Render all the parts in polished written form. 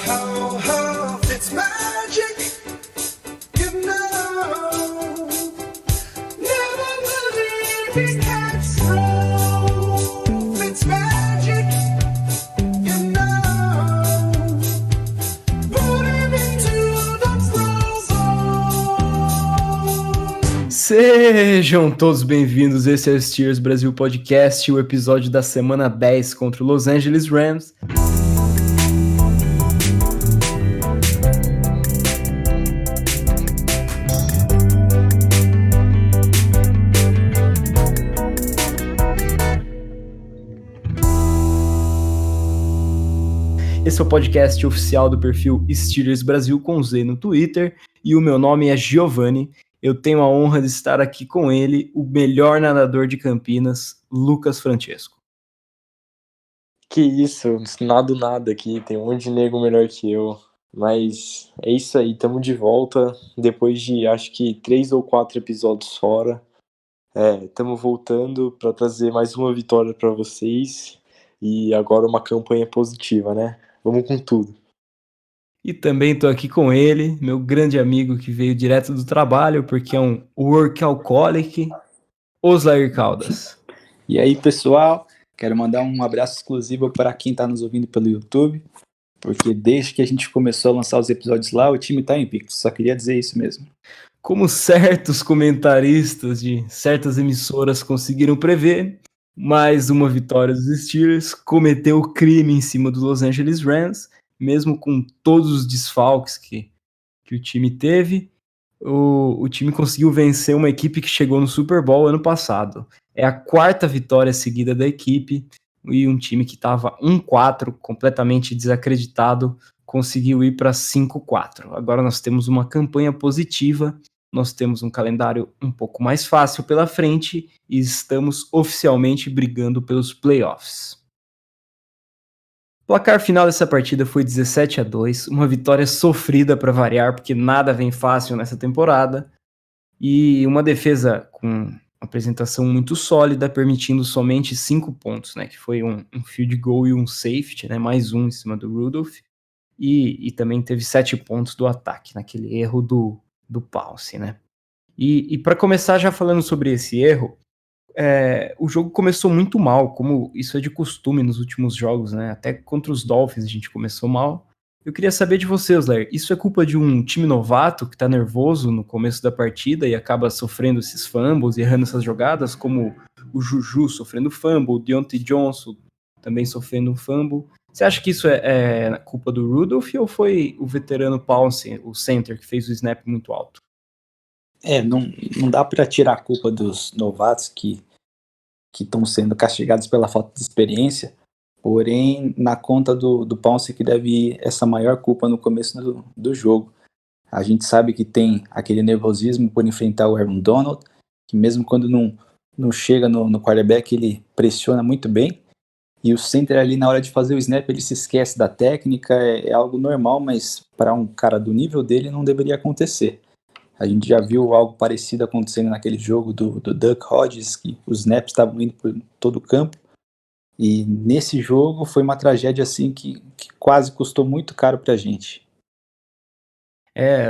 ho, ho, it's magic, you know. Never believe it can't slow. It's magic, you know. Put it into the flow. Sejam todos bem-vindos, esse é o Steelers Brasil Podcast, o episódio da semana 10 contra o Los Angeles Rams. Esse é o podcast oficial do perfil Steelers Brasil com Z no Twitter e o meu nome é Giovanni. Eu tenho a honra de estar aqui com ele, o melhor nadador de Campinas, Lucas Francesco. Que isso, nada aqui, tem um monte de nego melhor que eu, mas é isso aí, tamo de volta, depois de acho que 3 ou 4 episódios fora, tamo voltando para trazer mais uma vitória para vocês, e agora uma campanha positiva, né? Vamos com tudo. E também estou aqui com ele, meu grande amigo que veio direto do trabalho, porque é um workaholic, Oslair Caldas. E aí, pessoal, quero mandar um abraço exclusivo para quem está nos ouvindo pelo YouTube, porque desde que a gente começou a lançar os episódios lá, o time está invicto. Só queria dizer isso mesmo. Como certos comentaristas de certas emissoras conseguiram prever, mais uma vitória dos Steelers cometeu o crime em cima do Los Angeles Rams, mesmo com todos os desfalques que o time teve. O time conseguiu vencer uma equipe que chegou no Super Bowl ano passado. É a quarta vitória seguida da equipe e um time que estava 1-4, completamente desacreditado, conseguiu ir para 5-4. Agora nós temos uma campanha positiva, nós temos um calendário um pouco mais fácil pela frente e estamos oficialmente brigando pelos playoffs. O placar final dessa partida foi 17-2, uma vitória sofrida para variar, porque nada vem fácil nessa temporada, e uma defesa com apresentação muito sólida, permitindo somente 5 pontos, né, que foi um field goal e um safety, né, mais um em cima do Rudolph, e também teve 7 pontos do ataque, naquele erro do Pouncey, né. E para começar já falando sobre esse erro, o jogo começou muito mal, como isso é de costume nos últimos jogos, né? Até contra os Dolphins a gente começou mal. Eu queria saber de você, Osler, isso é culpa de um time novato que tá nervoso no começo da partida e acaba sofrendo esses fumbles e errando essas jogadas, como o Juju sofrendo fumble, o Deontay Johnson também sofrendo um fumble. Você acha que isso é culpa do Rudolph ou foi o veterano Pouncey, o center, que fez o snap muito alto? Não dá para tirar a culpa dos novatos que estão sendo castigados pela falta de experiência, porém, na conta do Pouncey que deve ir essa maior culpa no começo do jogo. A gente sabe que tem aquele nervosismo por enfrentar o Aaron Donald, que mesmo quando não chega no quarterback, ele pressiona muito bem, e o center ali na hora de fazer o snap, ele se esquece da técnica, é algo normal, mas para um cara do nível dele não deveria acontecer. A gente já viu algo parecido acontecendo naquele jogo do Duck Hodges, que os snaps estavam indo por todo o campo. E nesse jogo foi uma tragédia assim que quase custou muito caro pra gente.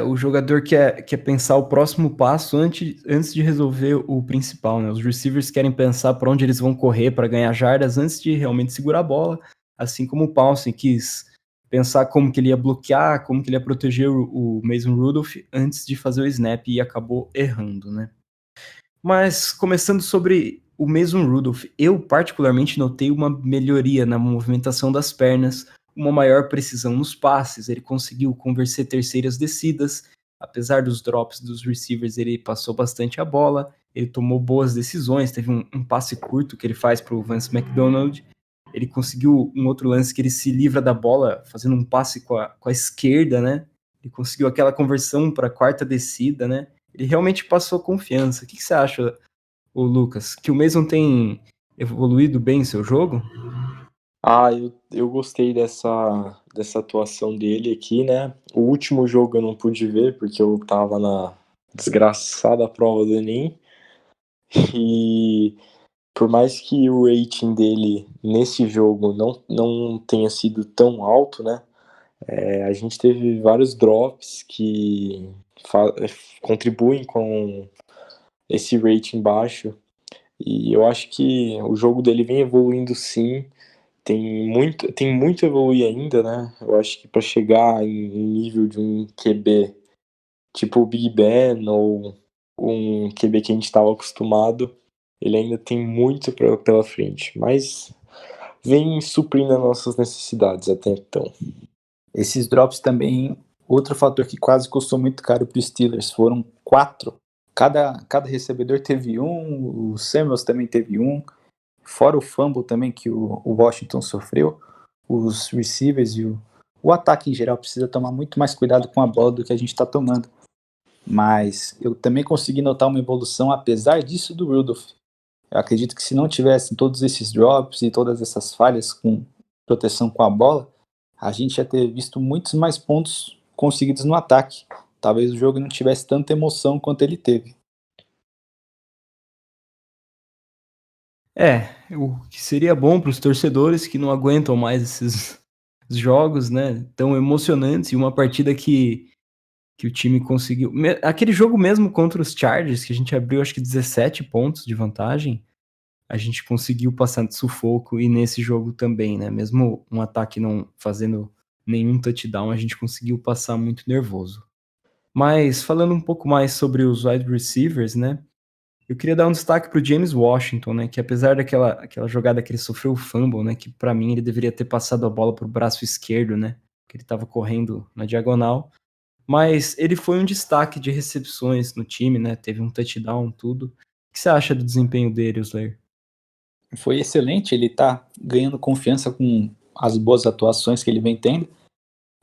O jogador quer pensar o próximo passo antes de resolver o principal, né? Os receivers querem pensar para onde eles vão correr para ganhar jardas antes de realmente segurar a bola, assim como o Pouncey quis pensar como que ele ia bloquear, como que ele ia proteger o Mason Rudolph antes de fazer o snap e acabou errando, né? Mas começando sobre o Mason Rudolph, eu particularmente notei uma melhoria na movimentação das pernas, uma maior precisão nos passes, ele conseguiu converter terceiras descidas, apesar dos drops dos receivers, ele passou bastante a bola, ele tomou boas decisões, teve um passe curto que ele faz para o Vance McDonald, ele conseguiu um outro lance que ele se livra da bola, fazendo um passe com a esquerda, né? Ele conseguiu aquela conversão para a quarta descida, né? Ele realmente passou confiança. O que você acha, Lucas? Que o Mason tem evoluído bem em seu jogo? Eu gostei dessa atuação dele aqui, né? O último jogo eu não pude ver, porque eu tava na desgraçada prova do Enem. E por mais que o rating dele nesse jogo não tenha sido tão alto, né? A gente teve vários drops que contribuem com esse rating baixo. E eu acho que o jogo dele vem evoluindo sim. Tem muito a evoluir ainda, né? Eu acho que para chegar em nível de um QB tipo o Big Ben ou um QB que a gente estava acostumado, ele ainda tem muito pela frente. Mas vem suprindo as nossas necessidades até então. Esses drops também, outro fator que quase custou muito caro para os Steelers, foram 4. Cada recebedor teve um, o Samuels também teve um, fora o fumble também que o Washington sofreu, os receivers e o ataque em geral precisa tomar muito mais cuidado com a bola do que a gente está tomando. Mas eu também consegui notar uma evolução, apesar disso, do Rudolph. Eu acredito que se não tivessem todos esses drops e todas essas falhas com proteção com a bola, a gente ia ter visto muitos mais pontos conseguidos no ataque. Talvez o jogo não tivesse tanta emoção quanto ele teve. O que seria bom para os torcedores que não aguentam mais esses jogos, né, tão emocionantes, e uma partida que o time conseguiu. Aquele jogo mesmo contra os Chargers, que a gente abriu acho que 17 pontos de vantagem, a gente conseguiu passar de sufoco, e nesse jogo também, né? Mesmo um ataque não fazendo nenhum touchdown, a gente conseguiu passar muito nervoso. Mas falando um pouco mais sobre os wide receivers, né? Eu queria dar um destaque para o James Washington, né? Que apesar aquela jogada que ele sofreu o fumble, né? Que para mim ele deveria ter passado a bola para o braço esquerdo, né? Que ele estava correndo na diagonal. Mas ele foi um destaque de recepções no time, né? Teve um touchdown, tudo. O que você acha do desempenho dele, Slayer? Foi excelente, ele tá ganhando confiança com as boas atuações que ele vem tendo.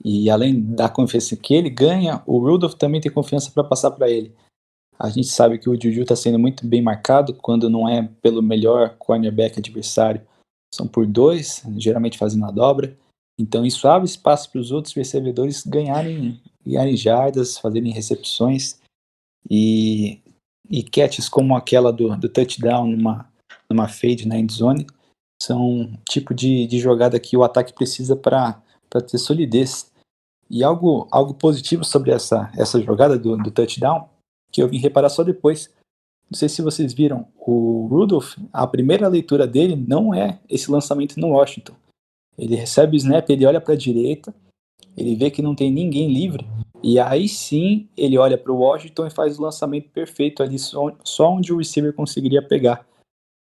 E além da confiança que ele ganha, o Rudolph também tem confiança para passar para ele. A gente sabe que o Juju está sendo muito bem marcado, quando não é pelo melhor cornerback adversário, são por 2, geralmente fazendo a dobra. Então isso abre espaço para os outros recebedores ganharem jardas, fazerem recepções e catches como aquela do touchdown numa fade na endzone são tipo de jogada que o ataque precisa para ter solidez. E algo positivo sobre essa jogada do touchdown, que eu vim reparar só depois. Não sei se vocês viram, o Rudolph, a primeira leitura dele não é esse lançamento no Washington. Ele recebe o snap, ele olha para a direita, ele vê que não tem ninguém livre, e aí sim ele olha para o Washington e faz o lançamento perfeito ali, só onde o receiver conseguiria pegar.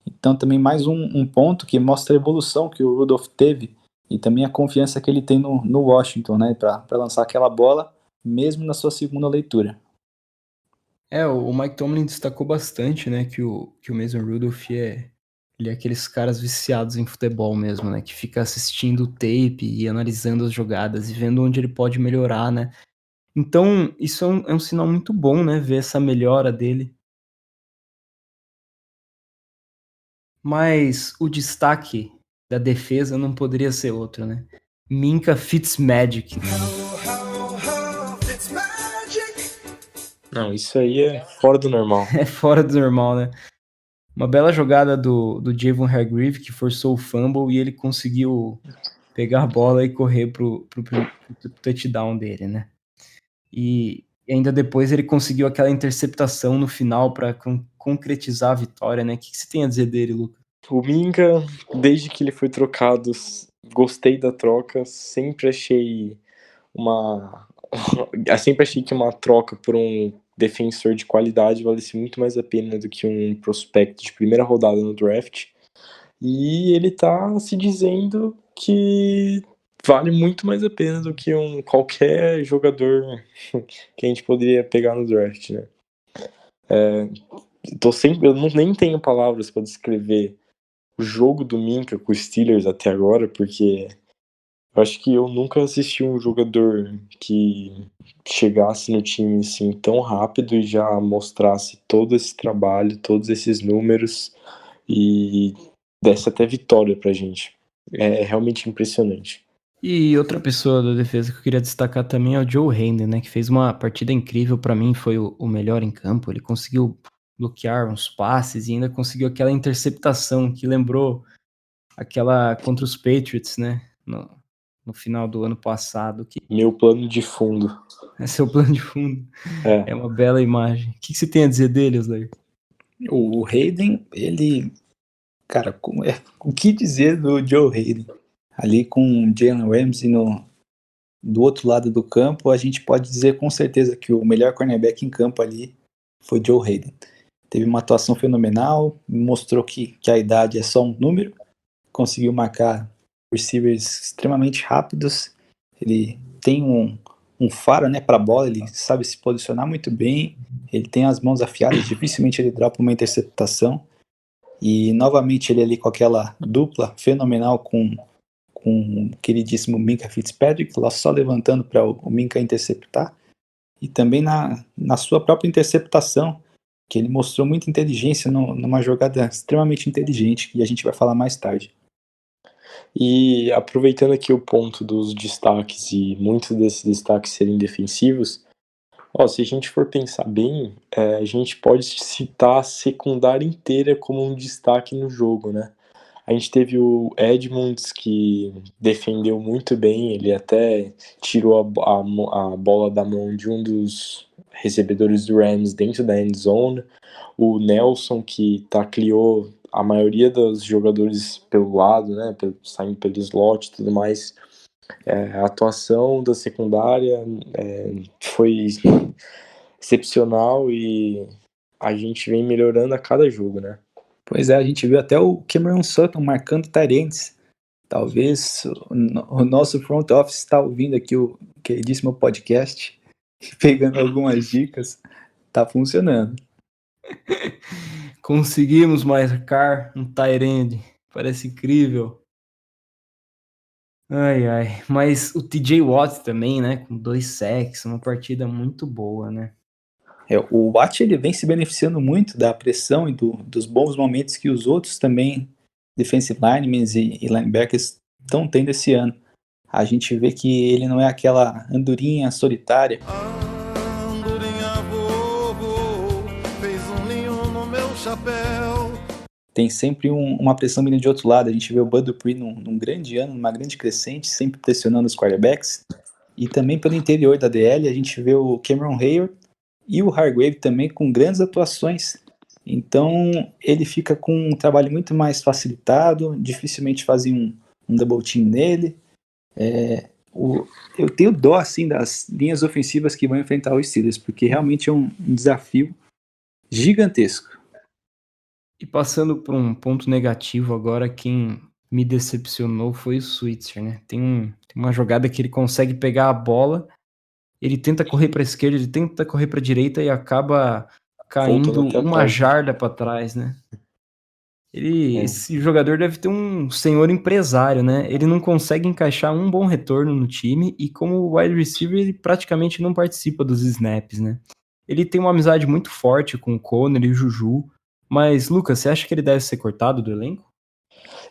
Então também mais um ponto que mostra a evolução que o Rudolph teve e também a confiança que ele tem no Washington, né, para lançar aquela bola mesmo na sua segunda leitura. O Mike Tomlin destacou bastante, né, que o Mason Rudolph ele é aqueles caras viciados em futebol mesmo, né, que fica assistindo o tape e analisando as jogadas e vendo onde ele pode melhorar, né. Então, isso é um sinal muito bom, né, ver essa melhora dele. Mas o destaque da defesa não poderia ser outro, né. Minkah Fitzmagic. Ho, ho, ho, it's magic. Não, isso aí é fora do normal. É fora do normal, né. Uma bela jogada do Javon Hargrave, que forçou o fumble e ele conseguiu pegar a bola e correr pro touchdown dele, né. E ainda depois ele conseguiu aquela interceptação no final para concretizar a vitória, né. O que você tem a dizer dele, Lucas? O Minka, desde que ele foi trocado, gostei da troca, sempre achei que uma troca por um defensor de qualidade valesse muito mais a pena do que um prospecto de primeira rodada no draft. E ele tá se dizendo que vale muito mais a pena do que qualquer jogador que a gente poderia pegar no draft, né? Eu nem tenho palavras para descrever o jogo do Minka com os Steelers até agora, porque eu acho que eu nunca assisti um jogador que chegasse no time assim tão rápido e já mostrasse todo esse trabalho, todos esses números e desse até vitória pra gente. É realmente impressionante. E outra pessoa da defesa que eu queria destacar também é o Joe Hayden, né, que fez uma partida incrível, para mim foi o melhor em campo. Ele conseguiu bloquear uns passes e ainda conseguiu aquela interceptação que lembrou aquela contra os Patriots, né, no final do ano passado. Que Meu plano de fundo. é seu plano de fundo. É uma bela imagem. O que você tem a dizer dele, Osler? O Hayden, ele... Cara, o que dizer do Joe Hayden? Ali com o Jalen Ramsey do outro lado do campo, a gente pode dizer com certeza que o melhor cornerback em campo ali foi Joe Hayden. Teve uma atuação fenomenal, mostrou que a idade é só um número, conseguiu marcar receivers extremamente rápidos, ele tem um faro, né, para a bola, ele sabe se posicionar muito bem, ele tem as mãos afiadas, dificilmente ele dropa uma interceptação, e novamente ele ali com aquela dupla fenomenal com o queridíssimo Minkah Fitzpatrick, lá só levantando para o Minkah interceptar, e também na sua própria interceptação, que ele mostrou muita inteligência numa jogada extremamente inteligente, que a gente vai falar mais tarde. E aproveitando aqui o ponto dos destaques e muitos desses destaques serem defensivos, se a gente for pensar bem, a gente pode citar a secundária inteira como um destaque no jogo, né? A gente teve o Edmonds, que defendeu muito bem, ele até tirou a bola da mão de um dos recebedores do Rams dentro da end zone. O Nelson, que tacleou a maioria dos jogadores pelo lado, né, saindo pelo slot e tudo mais. A atuação da secundária foi excepcional e a gente vem melhorando a cada jogo, né? Pois é, a gente viu até o Cameron Sutton marcando tight ends. Talvez o nosso front office está ouvindo aqui o queridíssimo podcast, pegando algumas dicas, tá funcionando. Conseguimos marcar um tight end, parece incrível. Ai, mas o TJ Watt também, né, com 2 sacks, uma partida muito boa, né? O Watt, ele vem se beneficiando muito da pressão e dos bons momentos que os outros também, defensive linemen e linebackers, estão tendo esse ano. A gente vê que ele não é aquela andorinha solitária. Andorinha voou, fez um ninho no meu chapéu. Tem sempre uma pressão vindo de outro lado. A gente vê o Bud Dupree num grande ano, numa grande crescente, sempre pressionando os quarterbacks. E também pelo interior da DL, a gente vê o Cameron Hayward e o Hargrave também com grandes atuações. Então ele fica com um trabalho muito mais facilitado, dificilmente fazem um double team nele. Eu tenho dó assim, das linhas ofensivas que vão enfrentar os Steelers, porque realmente é um desafio gigantesco. E passando por um ponto negativo agora, quem me decepcionou foi o Switzer, né? Tem uma jogada que ele consegue pegar a bola, ele tenta correr para a esquerda, ele tenta correr para a direita e acaba caindo uma jarda para trás, né? Esse jogador deve ter um senhor empresário, né? Ele não consegue encaixar um bom retorno no time e como wide receiver ele praticamente não participa dos snaps, né? Ele tem uma amizade muito forte com o Conner e o Juju, mas Lucas, você acha que ele deve ser cortado do elenco?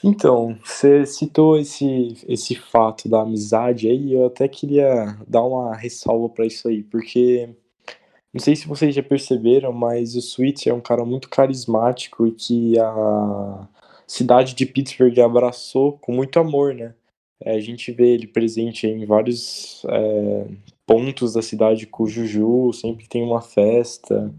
Então, você citou esse fato da amizade aí, eu até queria dar uma ressalva para isso aí, porque não sei se vocês já perceberam, mas o Switzer é um cara muito carismático e que a cidade de Pittsburgh abraçou com muito amor, né? A gente vê ele presente em vários pontos da cidade com o Juju, sempre tem uma festa.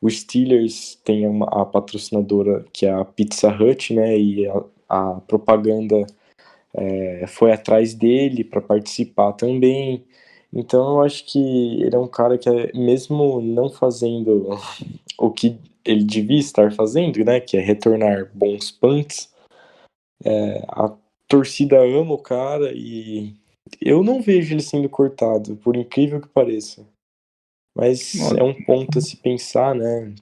O Steelers tem a patrocinadora que é a Pizza Hut, né? E a propaganda foi atrás dele para participar também. Então eu acho que ele é um cara que, mesmo não fazendo o que ele devia estar fazendo, né? Que é retornar bons punts, a torcida ama o cara e eu não vejo ele sendo cortado, por incrível que pareça. Mas é um ponto a se pensar, né?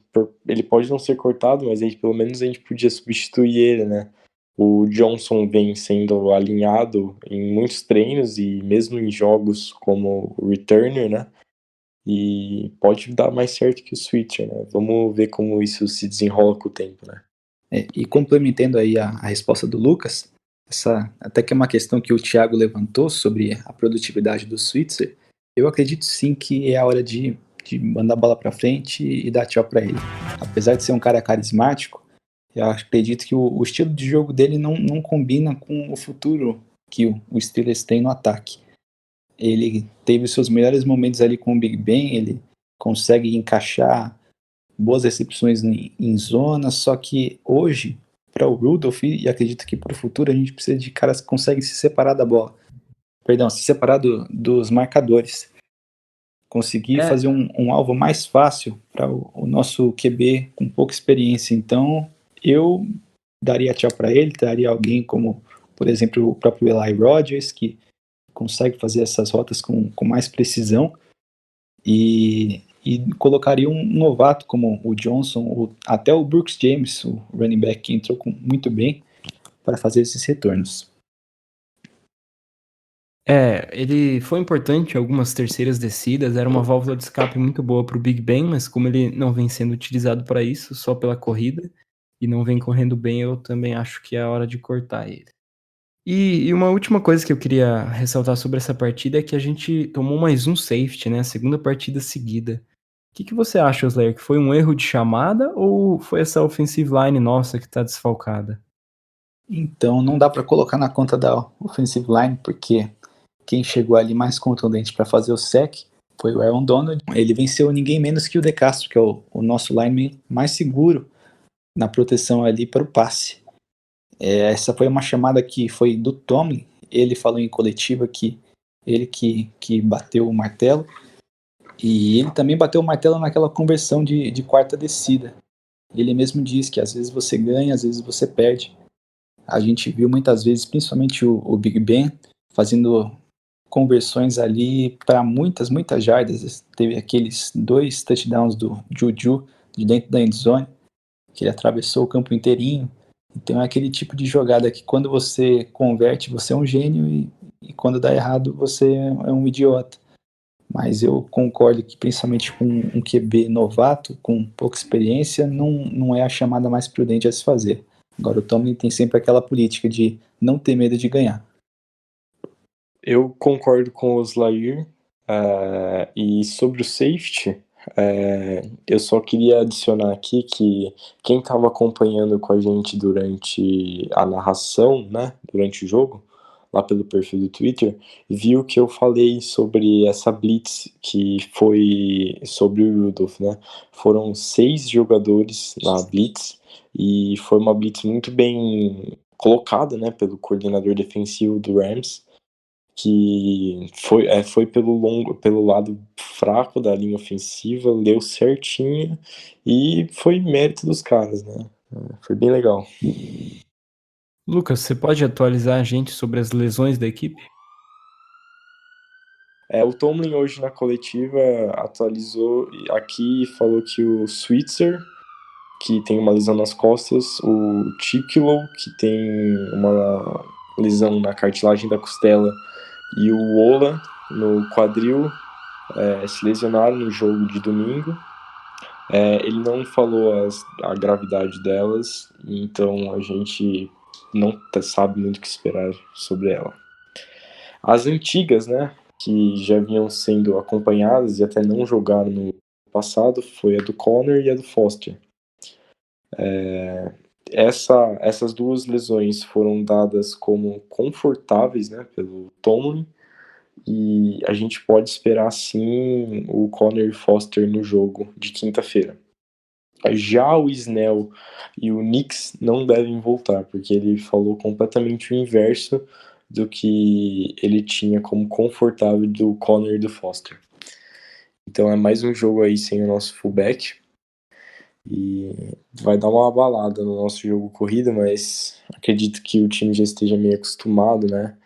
Ele pode não ser cortado, mas pelo menos a gente podia substituir ele, né? O Johnson vem sendo alinhado em muitos treinos e mesmo em jogos como returner, né? E pode dar mais certo que o Switcher, né? Vamos ver como isso se desenrola com o tempo, né? E complementando aí a resposta do Lucas, até que é uma questão que o Thiago levantou sobre a produtividade do Switzer, eu acredito sim que é a hora de mandar a bola para frente e dar tchau para ele. Apesar de ser um cara carismático, eu acredito que o estilo de jogo dele não combina com o futuro que o Steelers tem no ataque. Ele teve seus melhores momentos ali com o Big Ben, ele consegue encaixar boas recepções em zona, só que hoje, para o Rudolph, e acredito que para o futuro, a gente precisa de caras que conseguem se separar da bola. Perdão, se separar dos marcadores. Conseguir fazer um alvo mais fácil para o nosso QB com pouca experiência. Então, eu daria tchau para ele, daria alguém como, por exemplo, o próprio Eli Rogers, que consegue fazer essas rotas com mais precisão, e colocaria um novato como o Johnson, ou até o Brooks James, o running back, que entrou muito bem para fazer esses retornos. Ele foi importante em algumas terceiras descidas, era uma válvula de escape muito boa para o Big Ben, mas como ele não vem sendo utilizado para isso, só pela corrida, e não vem correndo bem, eu também acho que é a hora de cortar ele. E uma última coisa que eu queria ressaltar sobre essa partida é que a gente tomou mais um safety, né? A segunda partida seguida. O que você acha, Osler? Que foi um erro de chamada ou foi essa offensive line nossa que tá desfalcada? Então, não dá para colocar na conta da offensive line, porque quem chegou ali mais contundente para fazer o sec foi o Aaron Donald. Ele venceu ninguém menos que o De Castro, que é o nosso lineman mais seguro na proteção ali para o passe. Essa foi uma chamada que foi do Tomlin. Ele falou em coletiva que ele que bateu o martelo, e ele também bateu o martelo naquela conversão de quarta descida. Ele mesmo diz que às vezes você ganha, às vezes você perde. A gente viu muitas vezes, principalmente o Big Ben, fazendo conversões ali para muitas jardas. Teve aqueles 2 touchdowns do Juju de dentro da endzone, que ele atravessou o campo inteirinho. Então é aquele tipo de jogada que quando você converte, você é um gênio, e quando dá errado, você é um idiota. Mas eu concordo que, principalmente com um QB novato, com pouca experiência, não é a chamada mais prudente a se fazer. Agora, o Tomlin tem sempre aquela política de não ter medo de ganhar. Eu concordo com o Slair. E sobre o safety, eu só queria adicionar aqui que quem estava acompanhando com a gente durante a narração, né, durante o jogo, lá pelo perfil do Twitter, viu que eu falei sobre essa blitz que foi sobre o Rudolph, né? Foram 6 jogadores na blitz e foi uma blitz muito bem colocada, né, pelo coordenador defensivo do Rams, que foi pelo lado fraco da linha ofensiva, leu certinho e foi mérito dos caras, né? Foi bem legal. Lucas, você pode atualizar a gente sobre as lesões da equipe? O Tomlin hoje na coletiva atualizou aqui e falou que o Switzer, que tem uma lesão nas costas, o Chiklow, que tem uma lesão na cartilagem da costela, e o Ola no quadril se lesionaram no jogo de domingo. Ele não falou a gravidade delas, então a gente não sabe muito o que esperar sobre ela. As antigas, né, que já vinham sendo acompanhadas e até não jogaram no passado, foi a do Connor e a do Foster. Essas 2 lesões foram dadas como confortáveis, né, pelo Tomlin, e a gente pode esperar sim o Connor e Foster no jogo de quinta-feira. Já o Snell e o Nix não devem voltar, porque ele falou completamente o inverso do que ele tinha como confortável do Connor e do Foster. Então é mais um jogo aí sem o nosso fullback, e vai dar uma abalada no nosso jogo corrido, mas acredito que o time já esteja meio acostumado, né,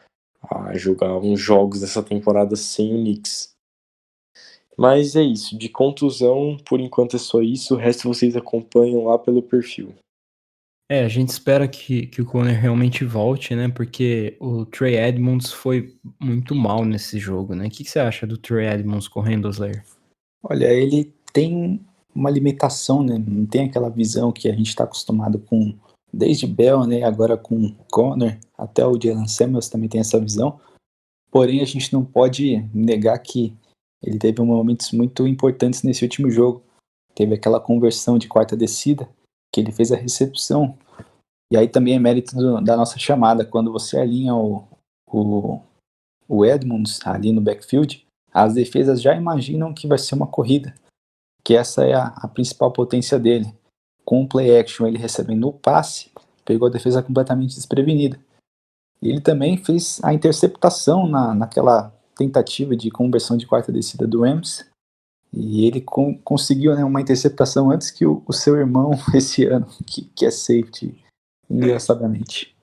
a jogar uns jogos dessa temporada sem o Nix. Mas é isso, de contusão, por enquanto é só isso, o resto vocês acompanham lá pelo perfil. A gente espera que o Conner realmente volte, né? Porque o Trey Edmonds foi muito mal nesse jogo, né? O que você acha do Trey Edmonds correndo, Osler? Olha, ele tem uma limitação, né? Não tem aquela visão que a gente está acostumado com desde Bell, né? Agora com Connor, até o Jalen Samuels também tem essa visão. Porém, a gente não pode negar que ele teve momentos muito importantes nesse último jogo. Teve aquela conversão de quarta descida, que ele fez a recepção. E aí também é mérito da nossa chamada. Quando você alinha o o, o Edmonds ali no backfield, as defesas já imaginam que vai ser uma corrida, que essa é a principal potência dele. Com o play action, ele recebendo o passe, pegou a defesa completamente desprevenida. E ele também fez a interceptação naquela tentativa de conversão de quarta descida do Rams, e ele conseguiu, né, uma interceptação antes que o seu irmão esse ano, que é safety, engraçadamente.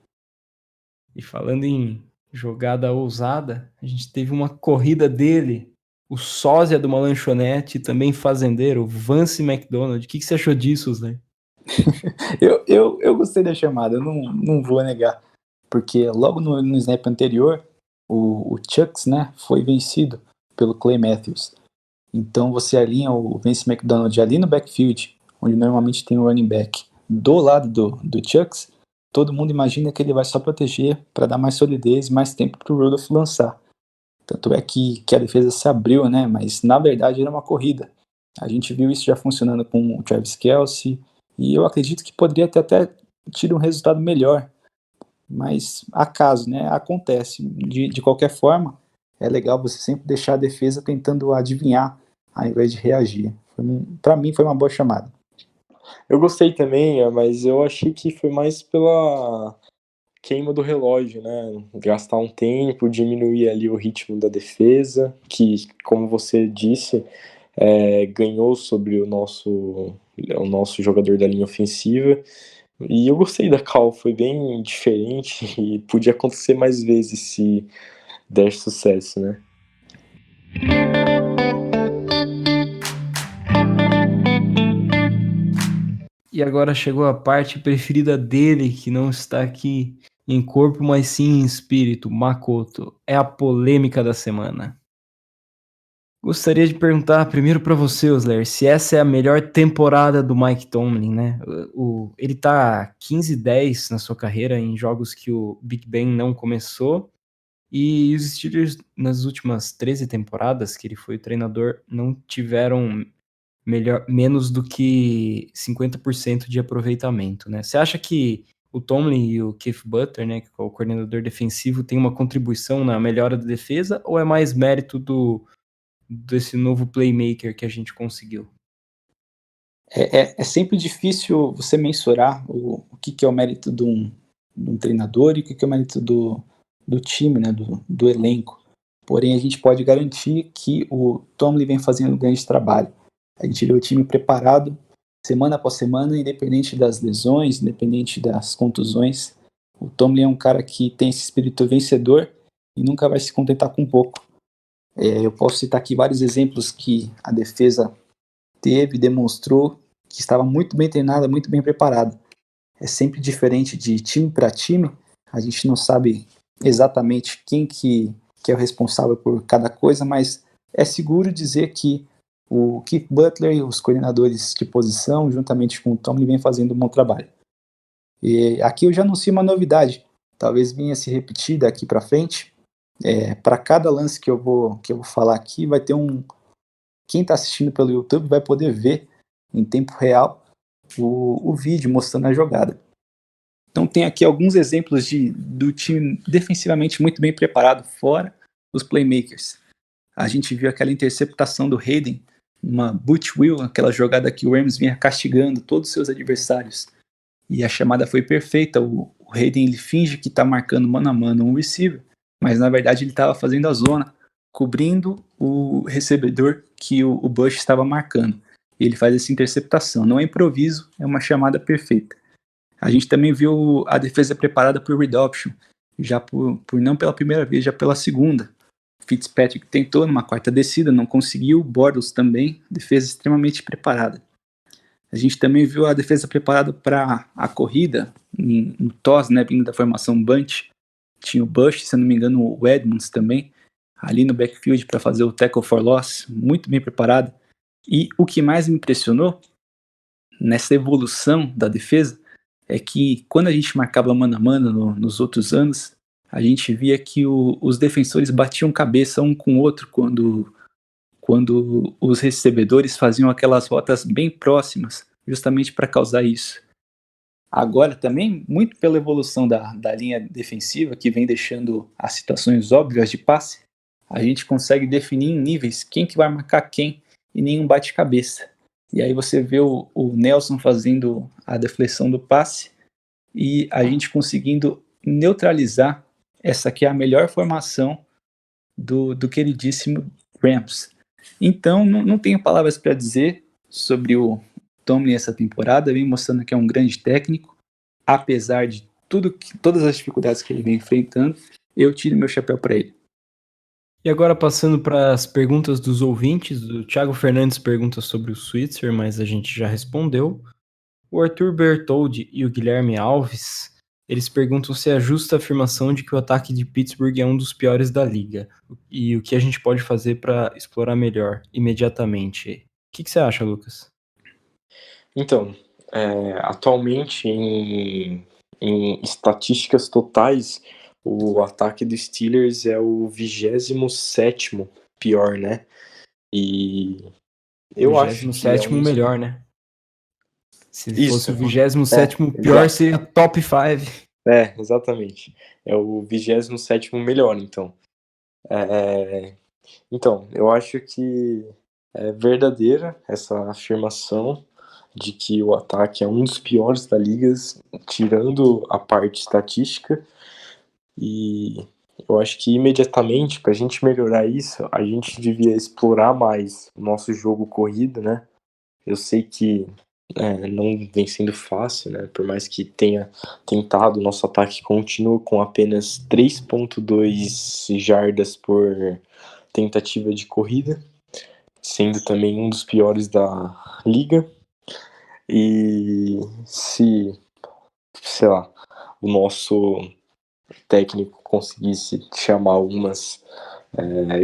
E falando em jogada ousada, a gente teve uma corrida dele, o sósia de uma lanchonete, também fazendeiro, Vance McDonald. O que você achou disso, Zé? Eu gostei da chamada, eu não vou negar, porque logo no snap anterior, o Chucks, né, foi vencido pelo Clay Matthews. Então você alinha o Vance McDonald ali no backfield, onde normalmente tem o running back, do lado do Chucks, todo mundo imagina que ele vai só proteger para dar mais solidez, mais tempo para o Rudolph lançar. Tanto é que a defesa se abriu, né, mas na verdade era uma corrida. A gente viu isso já funcionando com o Travis Kelce, e eu acredito que poderia ter até tido um resultado melhor, mas acaso, né, acontece. De qualquer forma, é legal você sempre deixar a defesa tentando adivinhar, ao invés de reagir. Para mim foi uma boa chamada. Eu gostei também, mas eu achei que foi mais pela queima do relógio, né? Gastar um tempo, diminuir ali o ritmo da defesa, que, como você disse, ganhou sobre o nosso jogador da linha ofensiva. E eu gostei da call, foi bem diferente e podia acontecer mais vezes se der sucesso, né? E agora chegou a parte preferida dele, que não está aqui em corpo, mas sim em espírito, Makoto. É a polêmica da semana. Gostaria de perguntar primeiro para você, Osler, se essa é a melhor temporada do Mike Tomlin, né? Ele tá 15-10 na sua carreira em jogos que o Big Ben não começou, e os Steelers nas últimas 13 temporadas que ele foi o treinador não tiveram menos do que 50% de aproveitamento, né? Você acha que o Tomlin e o Keith Butler, né, que é o coordenador defensivo, tem uma contribuição na melhora da defesa, ou é mais mérito desse novo playmaker que a gente conseguiu? É sempre difícil você mensurar o que é o mérito de um treinador e o que é o mérito do time, né, do elenco. Porém, a gente pode garantir que o Tomlin vem fazendo um grande trabalho. A gente vê o time preparado semana após semana, independente das lesões, independente das contusões. O Tomlin é um cara que tem esse espírito vencedor e nunca vai se contentar com pouco. Eu posso citar aqui vários exemplos que a defesa teve, demonstrou que estava muito bem treinada, muito bem preparada. É sempre diferente de time para time, a gente não sabe exatamente quem que é o responsável por cada coisa, mas é seguro dizer que o Keith Butler e os coordenadores de posição, juntamente com o Tomlin, vem fazendo um bom trabalho. E aqui eu já anuncio uma novidade, talvez venha se repetir daqui para frente. Para cada lance que eu vou falar aqui, vai ter quem está assistindo pelo YouTube vai poder ver em tempo real o vídeo mostrando a jogada. Então tem aqui alguns exemplos do time defensivamente muito bem preparado, fora os playmakers. A gente viu aquela interceptação do Hayden, uma boot wheel, aquela jogada que o Rams vinha castigando todos os seus adversários. E a chamada foi perfeita. O Hayden ele finge que está marcando mano a mano um receiver, mas na verdade ele estava fazendo a zona, cobrindo o recebedor que o Bush estava marcando. E ele faz essa interceptação. Não é improviso, é uma chamada perfeita. A gente também viu a defesa preparada por read option, já por não pela primeira vez, já pela segunda. Fitzpatrick tentou numa quarta descida, não conseguiu. Bortles também, defesa extremamente preparada. A gente também viu a defesa preparada para a corrida, em toss, né, vindo da formação bunch. Tinha o Bush, se não me engano, o Edmonds também, ali no backfield para fazer o tackle for loss, muito bem preparado. E o que mais me impressionou nessa evolução da defesa é que quando a gente marcava mano a mano nos outros anos, a gente via que os defensores batiam cabeça um com o outro quando os recebedores faziam aquelas rotas bem próximas, justamente para causar isso. Agora também, muito pela evolução da linha defensiva, que vem deixando as situações óbvias de passe, a gente consegue definir em níveis quem que vai marcar quem e nenhum bate-cabeça. E aí você vê o Nelson fazendo a deflexão do passe e a gente conseguindo neutralizar essa que é a melhor formação do queridíssimo Rams. Então, não tenho palavras para dizer sobre o Tomlin essa temporada, vem mostrando que é um grande técnico, apesar de todas as dificuldades que ele vem enfrentando, eu tiro meu chapéu para ele. E agora passando para as perguntas dos ouvintes, o Thiago Fernandes pergunta sobre o Switzer, mas a gente já respondeu. O Arthur Bertoldi e o Guilherme Alves, eles perguntam se é justa a afirmação de que o ataque de Pittsburgh é um dos piores da liga e o que a gente pode fazer para explorar melhor imediatamente. O que você acha, Lucas? Então, atualmente em estatísticas totais, o ataque dos Steelers é o 27º pior, né? E eu acho que é 27º melhor, né? Se Isso. fosse o 27º pior, exato. seria top 5. Exatamente. É o 27º melhor, então. Então, eu acho que é verdadeira essa afirmação de que o ataque é um dos piores da liga, tirando a parte estatística. E eu acho que imediatamente, para a gente melhorar isso, a gente devia explorar mais o nosso jogo corrido, né? Eu sei que não vem sendo fácil, né? Por mais que tenha tentado, nosso ataque continua com apenas 3,2 jardas por tentativa de corrida, sendo também um dos piores da liga. E se, sei lá, o nosso técnico conseguisse chamar algumas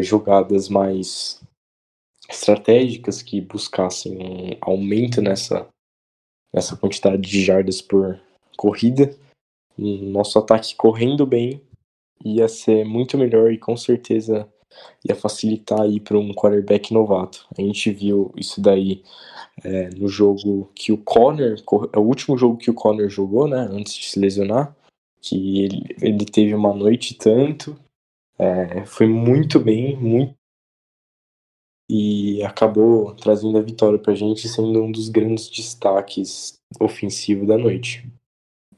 jogadas mais estratégicas que buscassem um aumento nessa quantidade de jardas por corrida, nosso ataque correndo bem ia ser muito melhor e com certeza ia facilitar aí para um quarterback novato. A gente viu isso daí no jogo que o Conner, é o último jogo que o Conner jogou, né, antes de se lesionar, que ele teve uma noite tanto, foi muito bem, e acabou trazendo a vitória pra gente, sendo um dos grandes destaques ofensivos da noite.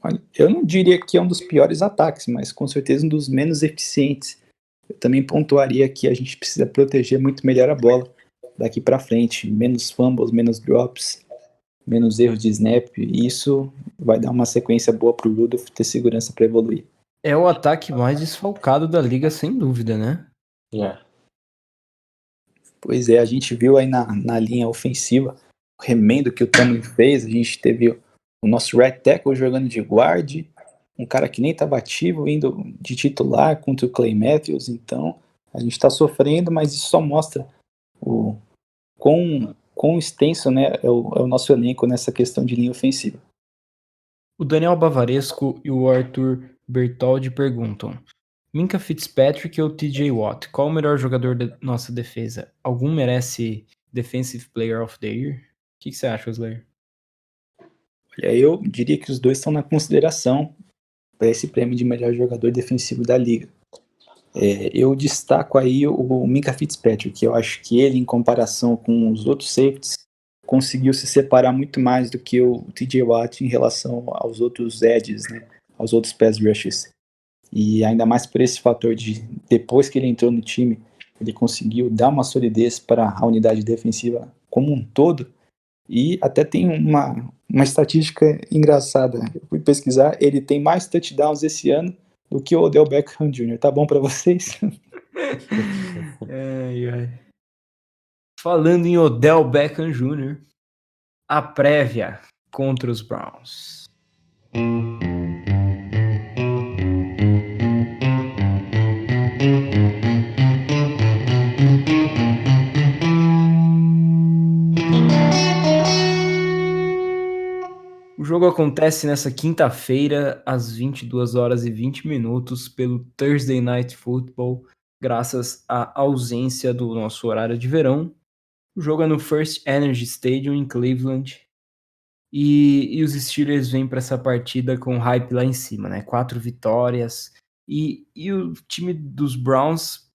Olha, eu não diria que é um dos piores ataques, mas com certeza um dos menos eficientes. Eu também pontuaria que a gente precisa proteger muito melhor a bola daqui para frente, menos fumbles, menos drops, menos erros de snap, e isso vai dar uma sequência boa para o Rudolph ter segurança para evoluir. É o ataque mais desfalcado da liga, sem dúvida, né? Pois é, a gente viu aí na linha ofensiva o remendo que o Tomlin fez, a gente teve o nosso right tackle jogando de guard, um cara que nem estava ativo, indo de titular contra o Clay Matthews, então a gente está sofrendo, mas isso só mostra o quão extenso, né, é o nosso elenco nessa questão de linha ofensiva. O Daniel Bavaresco e o Arthur Bertoldi perguntam: Minkah Fitzpatrick ou TJ Watt? Qual o melhor jogador da nossa defesa? Algum merece Defensive Player of the Year? O que você acha, Slayer? Olha, eu diria que os dois estão na consideração para esse prêmio de melhor jogador defensivo da liga. Eu destaco aí o Minkah Fitzpatrick, que eu acho que ele, em comparação com os outros safeties, conseguiu se separar muito mais do que o TJ Watt em relação aos outros edges, né, aos outros pass rushes. E ainda mais por esse fator de, depois que ele entrou no time, ele conseguiu dar uma solidez para a unidade defensiva como um todo. E até tem uma estatística engraçada. Eu fui pesquisar, ele tem mais touchdowns esse ano do que o Odell Beckham Jr. Tá bom para vocês? Falando em Odell Beckham Jr., a prévia contra os Browns. O jogo acontece nessa quinta-feira, às 22h20, pelo Thursday Night Football, graças à ausência do nosso horário de verão. O jogo é no First Energy Stadium, em Cleveland. E os Steelers vêm para essa partida com hype lá em cima, né? 4 vitórias. E o time dos Browns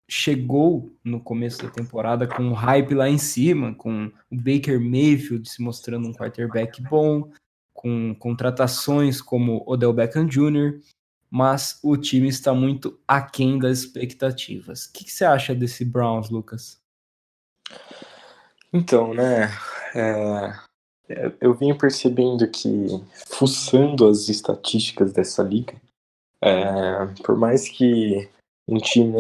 chegou no começo da temporada com hype lá em cima, com o Baker Mayfield se mostrando um quarterback bom, com contratações como Odell Beckham Jr., mas o time está muito aquém das expectativas. O que você acha desse Browns, Lucas? Então, né, eu venho percebendo que, fuçando as estatísticas dessa liga, por mais que um time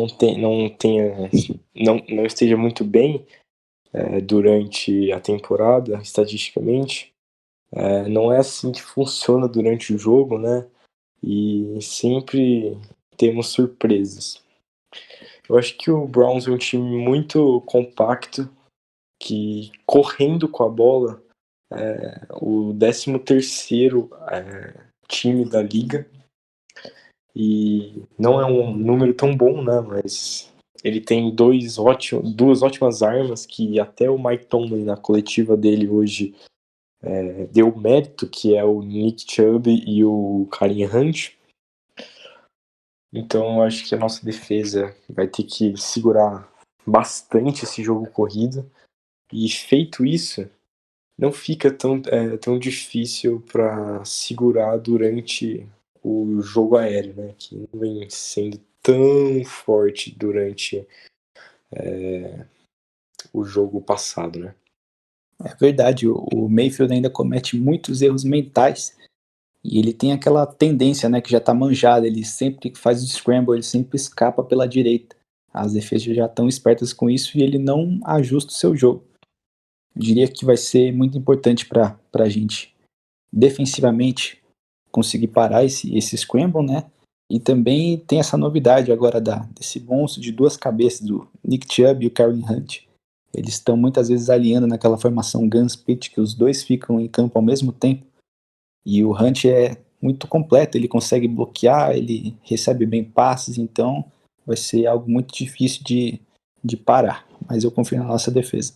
não esteja muito bem durante a temporada, estatisticamente, não é assim que funciona durante o jogo, né? E sempre temos surpresas. Eu acho que o Browns é um time muito compacto, que correndo com a bola o 13º time da liga, e não é um número tão bom, né? Mas ele tem duas ótimas armas que até o Mike Tomlin na coletiva dele hoje deu mérito, que é o Nick Chubb e o Kareem Hunt. Então eu acho que a nossa defesa vai ter que segurar bastante esse jogo corrido, e feito isso, não fica tão difícil para segurar durante o jogo aéreo, né? Que não vem sendo tão forte durante o jogo passado, né? É verdade, o Mayfield ainda comete muitos erros mentais e ele tem aquela tendência, né, que já tá manjada, ele sempre que faz o scramble, ele sempre escapa pela direita. As defesas já estão espertas com isso e ele não ajusta o seu jogo. Eu diria que vai ser muito importante para a gente defensivamente conseguir parar esse scramble, né? E também tem essa novidade agora desse monstro de duas cabeças, do Nick Chubb e o Kareem Hunt. Eles estão muitas vezes alinhando naquela formação Gun Split, que os dois ficam em campo ao mesmo tempo. E o Hunt é muito completo, ele consegue bloquear, ele recebe bem passes, então vai ser algo muito difícil de parar. Mas eu confio na nossa defesa.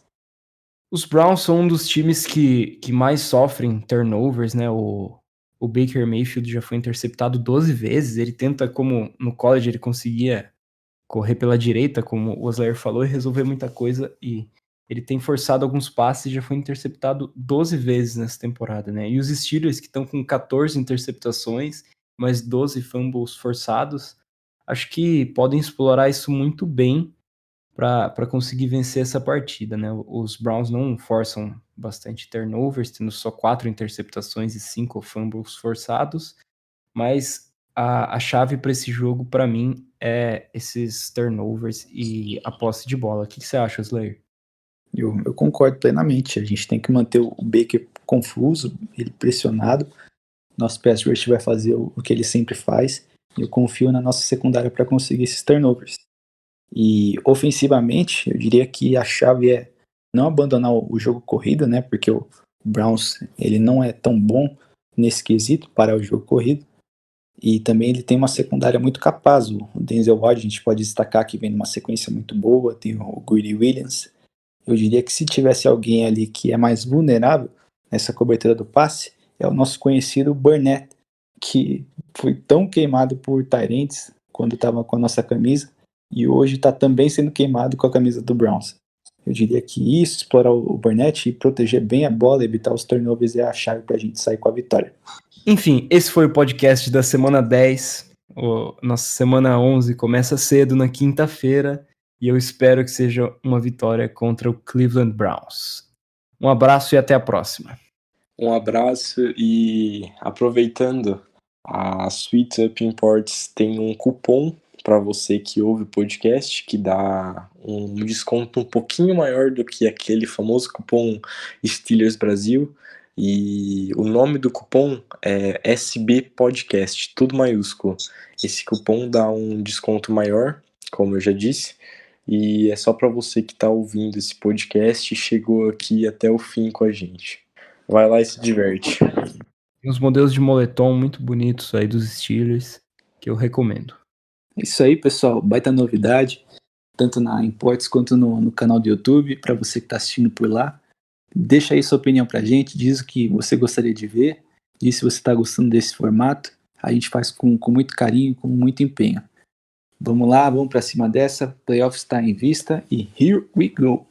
Os Browns são um dos times que mais sofrem turnovers, né? O Baker Mayfield já foi interceptado 12 vezes. Ele tenta, como no college ele conseguia correr pela direita, como o Oslayer falou, e resolver muita coisa. E ele tem forçado alguns passes e já foi interceptado 12 vezes nessa temporada, né? E os Steelers, que estão com 14 interceptações, mais 12 fumbles forçados, acho que podem explorar isso muito bem para conseguir vencer essa partida, né? Os Browns não forçam bastante turnovers, tendo só 4 interceptações e 5 fumbles forçados, mas a chave para esse jogo, para mim, é esses turnovers e a posse de bola. O que você acha, Slayer? Eu concordo plenamente. A gente tem que manter o Baker confuso, ele pressionado. Nosso pass rush vai fazer o que ele sempre faz. Eu confio na nossa secundária para conseguir esses turnovers. E ofensivamente, eu diria que a chave é não abandonar o jogo corrido, né? Porque o Browns ele não é tão bom nesse quesito para o jogo corrido. E também ele tem uma secundária muito capaz. O Denzel Ward, a gente pode destacar que vem numa sequência muito boa. Tem o Greedy Williams. Eu diria que se tivesse alguém ali que é mais vulnerável nessa cobertura do passe, é o nosso conhecido Burnett, que foi tão queimado por Tyrants quando estava com a nossa camisa, e hoje está também sendo queimado com a camisa do Browns. Eu diria que isso, explorar o Burnett e proteger bem a bola, evitar os turnovers, é a chave para a gente sair com a vitória. Enfim, esse foi o podcast da semana 10. Nossa semana 11 começa cedo na quinta-feira e eu espero que seja uma vitória contra o Cleveland Browns. Um abraço e até a próxima. Um abraço, e aproveitando, a Sweet Up Imports tem um cupom para você que ouve o podcast, que dá um desconto um pouquinho maior do que aquele famoso cupom Steelers Brasil, e o nome do cupom é SB Podcast, tudo maiúsculo. Esse cupom dá um desconto maior, como eu já disse, e é só para você que está ouvindo esse podcast e chegou aqui até o fim com a gente. Vai lá e se diverte. Tem uns modelos de moletom muito bonitos aí dos Steelers que eu recomendo. Isso aí, pessoal, baita novidade, tanto na Imports quanto no canal do YouTube, para você que está assistindo por lá. Deixa aí sua opinião pra gente, diz o que você gostaria de ver, diz se você está gostando desse formato. A gente faz com muito carinho, com muito empenho. Vamos lá, vamos pra cima dessa. Playoffs está em vista e here we go.